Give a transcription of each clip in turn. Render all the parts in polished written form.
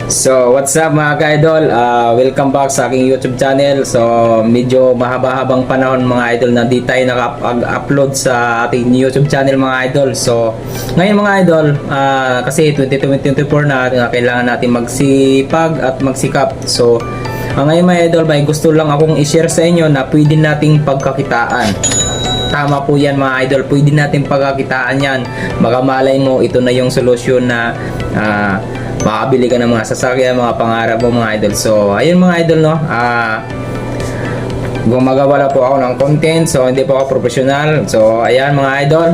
So, what's up mga ka-idol? Welcome back sa aking YouTube channel. So, medyo mahaba-habang panahon mga idol na di tayo nakapag-upload sa ating YouTube channel mga idol. So, ngayon mga idol, kasi 2024 na kailangan natin magsipag at magsikap. So, ngayon mga idol, may gusto lang akong i-share sa inyo na pwede nating pagkakitaan. Tama po yan mga idol, pwede natin pagkakitaan yan. Baka malay mo, ito na yung solusyon na makabili ka ng mga sasakyan, mga pangarap mo mga idol. So, ayun mga idol, no? Gumagawa po ako ng content. So, hindi po ako professional. So, ayan mga idol.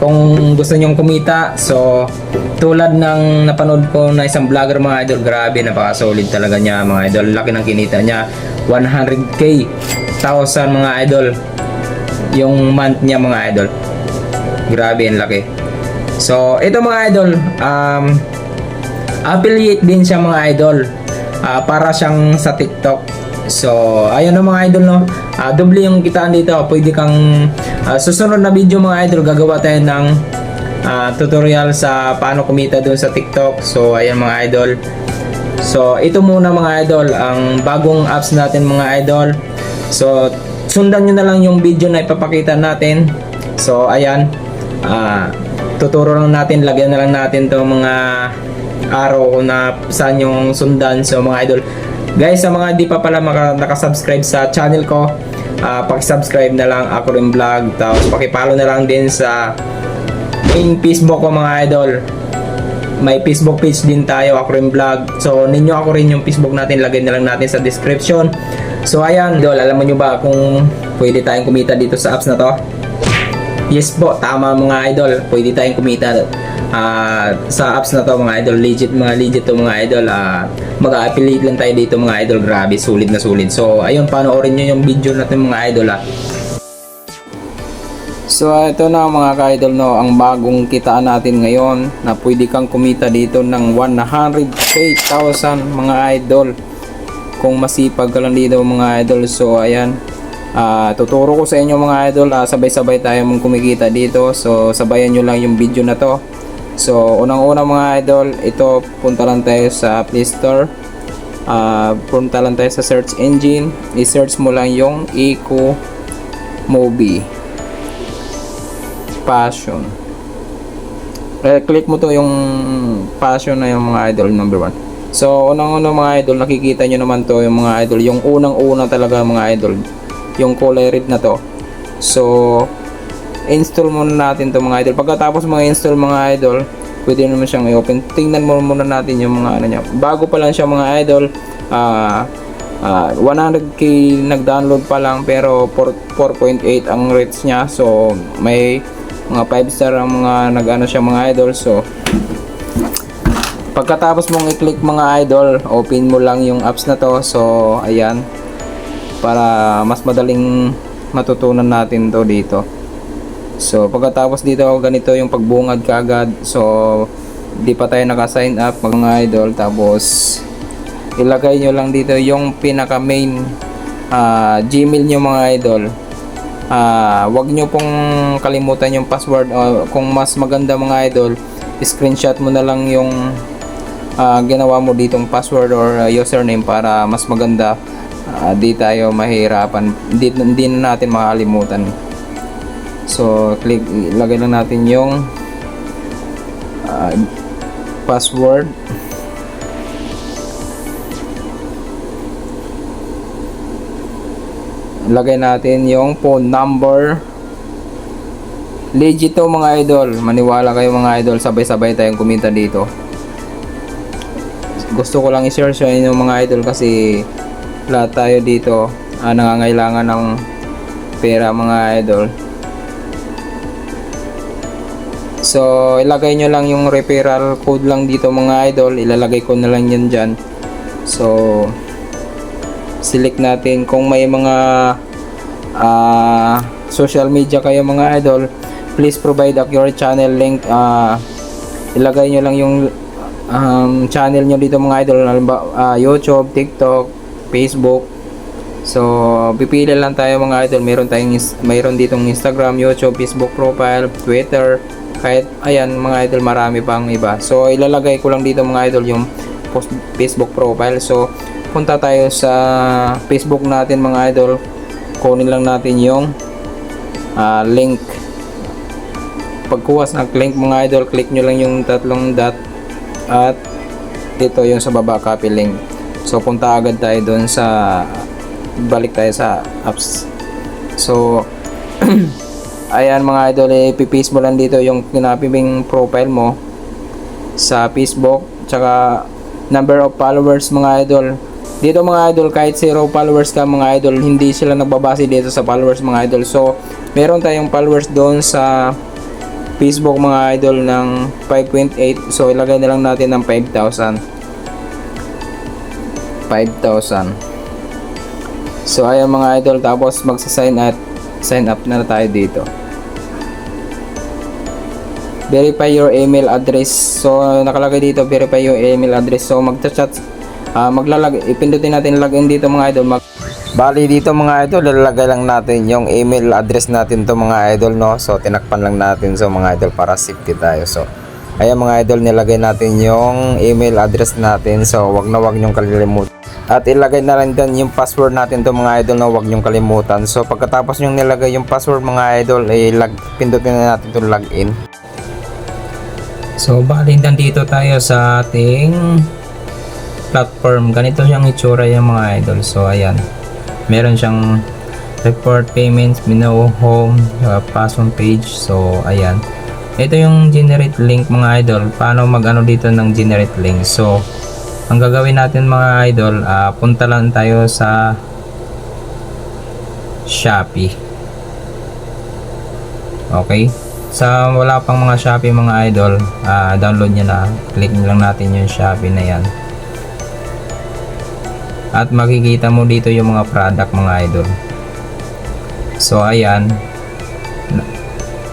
Kung gusto nyong kumita, so, tulad ng napanood ko na isang vlogger mga idol, grabe, napaka-solid talaga niya mga idol. Laki ng kinita niya. 100k, 1,000 mga idol. Yung month niya mga idol. Grabe, ang laki. So, ito mga idol, affiliate din siya mga idol, para siyang sa TikTok. So ayun no mga idol, no, doble yung kitaan dito. Pwede kang susunod na video mga idol, gagawa tayo ng tutorial sa paano kumita doon sa TikTok. So ayun mga idol, so ito muna mga idol ang bagong apps natin mga idol. So sundan nyo na lang yung video na ipapakita natin. So ayan, tuturo lang natin, lagyan na lang natin to mga araw kung na saan yung sundan. So mga idol, guys, sa mga di pa pala nakasubscribe sa channel ko, pakisubscribe na lang, Ako Rin Vlog. Tapos pakipollow na lang din sa main Facebook ko mga idol. May Facebook page din tayo, Ako Rin Vlog. So ninyo Ako Rin yung Facebook natin, lagay na lang natin sa description. So ayan idol, alam mo nyo ba kung pwede tayong kumita dito sa apps na to? Yes po, tama mga idol, pwede tayong kumita sa apps na to mga idol. Legit to mga idol. Mag-affiliate lang tayo dito mga idol. Grabe, sulit na sulit. So ayun, panoorin nyo yung video natin mga idol. So ito na mga ka-idol, no, ang bagong kitaan natin ngayon na pwede kang kumita dito ng 100k, 1,000 mga idol kung masipag ka lang dito mga idol. So ayan, tuturo ko sa inyo mga idol, sabay-sabay tayo mong kumikita dito. So sabayan nyo lang yung video na to. So unang-una mga idol, ito, punta lang tayo sa Play Store, punta lang tayo sa search engine, i-search mo lang yung Eco Movie Passion. Click mo to yung Passion na yung mga idol, number 1. So unang-una mga idol, nakikita nyo naman to yung mga idol, yung unang-una talaga mga idol, yung color red na to. So install muna natin to mga idol. Pagkatapos mga install mga idol, pwede naman siyang i-open. Tingnan mo muna natin yung mga ano niya. Bago pa lang siya mga idol, 100k nag-download pa lang, pero 4.8 ang rates niya. So may mga 5 star ang mga nag-ano siya mga idol. So pagkatapos mong i-click mga idol, open mo lang yung apps na to. So ayan, para mas madaling matutunan natin to dito. So pagkatapos dito, ganito yung pagbungad kaagad. So di pa tayo naka-sign up mga idol. Tapos ilagay nyo lang dito yung pinaka main Gmail nyo mga idol. Wag nyo pong kalimutan yung password. Kung mas maganda mga idol, screenshot mo na lang yung ginawa mo ditong password or username para mas maganda. Di tayo mahirapan, hindi na natin makalimutan. So lagay lang natin yung password. Lagay natin yung phone number. Legit to mga idol, maniwala kayo mga idol, sabay-sabay tayong kumita dito. Gusto ko lang i-share sa inyo mga idol kasi lahat tayo dito nangangailangan ng pera mga idol. So ilagay nyo lang yung referral code lang dito mga idol, ilalagay ko na lang yan dyan. So select natin kung may mga social media kayo mga idol, please provide your channel link. Ilagay nyo lang yung channel nyo dito mga idol, YouTube, TikTok, Facebook. So pipili lang tayo mga idol. Mayroon ditong Instagram, YouTube, Facebook profile, Twitter, kahit ayan mga idol, marami pang iba. So ilalagay ko lang dito mga idol yung Facebook profile. So punta tayo sa Facebook natin mga idol, kunin lang natin yung link. Pagkuha ng link mga idol, click nyo lang yung tatlong dot at dito yung sa baba, copy link. So punta agad tayo doon sa, balik tayo sa apps. So ayan mga idol, ipipaste mo lang dito yung kinapibing profile mo sa Facebook, tsaka number of followers mga idol. Dito mga idol, kahit 0 followers ka mga idol, hindi sila nagbabase dito sa followers mga idol. So meron tayong followers doon sa Facebook mga idol ng 5.8. So ilagay na lang natin ng 5,000. So ayan mga idol, tapos magsa-sign up na tayo dito. Verify your email address. So nakalagay dito verify your email address. So magcha-chat, ipindutin natin login dito mga idol. Bali dito mga idol, ilalagay lang natin yung email address natin to mga idol, no. So tinakpan lang natin so mga idol para safety tayo. So ayan mga idol, nilagay natin yung email address natin. So wag nyong kalimutan. At ilagay na lang din yung password natin to mga idol, no. Wag nyong kalimutan. So pagkatapos nyong nilagay yung password mga idol, pindutin na natin itong login. So bali nandito tayo sa ating platform. Ganito siyang itsura yung mga idol. So ayan, meron siyang report payments, menu, home, password page. So ayan, ito yung generate link mga idol. Paano mag-ano dito ng generate link? So ang gagawin natin mga idol, punta lang tayo sa Shopee. Okay, sa wala pang mga Shopee mga idol, download nyo na, click nyo lang natin yung Shopee na yan. At makikita mo dito yung mga product mga idol. So ayan,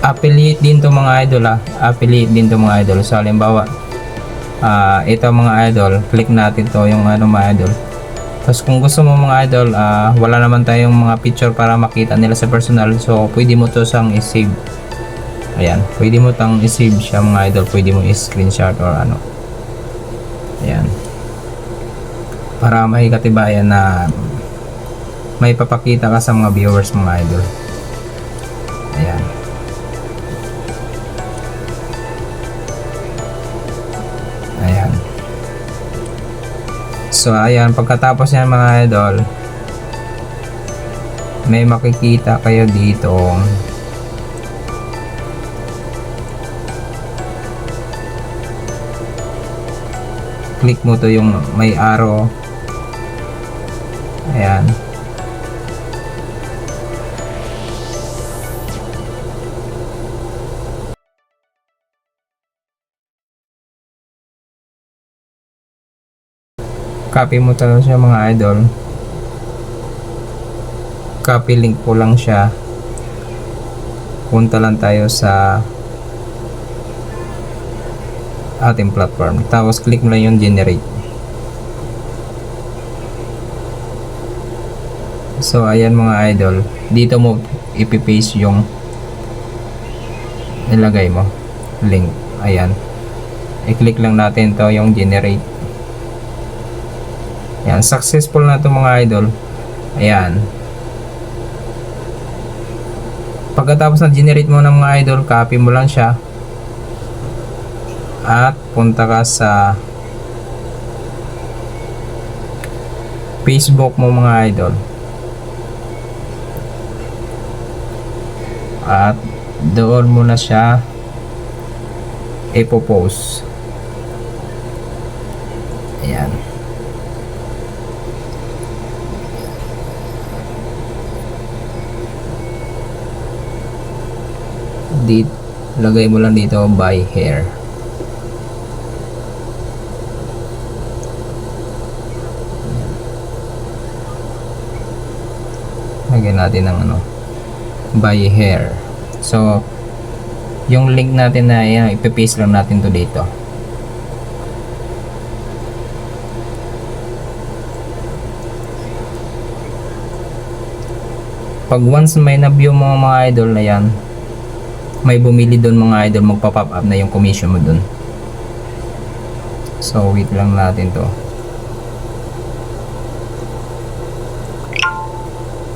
affiliate din to mga idol, affiliate din to mga idol. So halimbawa, ito mga idol, click natin to yung mga idol. Tapos kung gusto mo mga idol, wala naman tayong mga picture para makita nila sa personal. So pwede mo to sang i-save. Ayan, pwede mo tang i-save siya mga idol. Pwede mo i-screenshot or ano. Ayan, para may katibayan na may papakita ka sa mga viewers mga idol. Ayan. Ayan. So ayan, pagkatapos yan mga idol, may makikita kayo dito. Click mo to yung may arrow. Ayan. Copy mo talaga siya mga idol. Copy link po lang siya. Punta lang tayo sa ating platform. Tapos click mo lang yung generate. So ayan mga idol, dito mo ipipaste yung ilagay mo link. Ayan, i-click lang natin to yung generate. Ayan, successful na to mga idol. Ayan, pagkatapos na generate mo ng mga idol, copy mo lang siya at punta ka sa Facebook mo mga idol. At doon mo na siya ipopost. Ayan. Lagay mo lang dito buy hair. Lagyan natin ng buy hair. So yung link natin na yan, ipipaste lang natin to dito. Pag once may na-view mo mga idol na yan, may bumili doon mga idol, magpa-pop up na yung commission mo doon. So So wait lang natin to.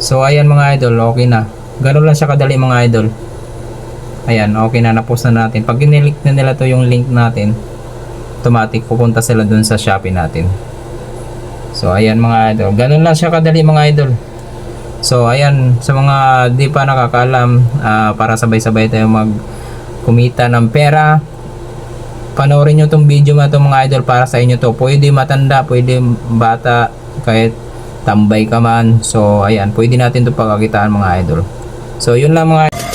So ayan mga idol, okay na. Ganun lang siya kadali mga idol. Ayan, okay na, na-post na natin. Pag inilik na nila to yung link natin, automatic pupunta sila dun sa Shopee natin. So ayan mga idol, ganun lang siya kadali mga idol. So ayan, sa mga di pa nakakaalam, para sabay-sabay tayo mag kumita ng pera, panoorin nyo tong video na to mga idol, para sa inyo to. Pwede matanda, pwede bata, kahit tambay ka man. So ayan, pwede natin to pagkakitaan mga idol. So yun lang mga idol.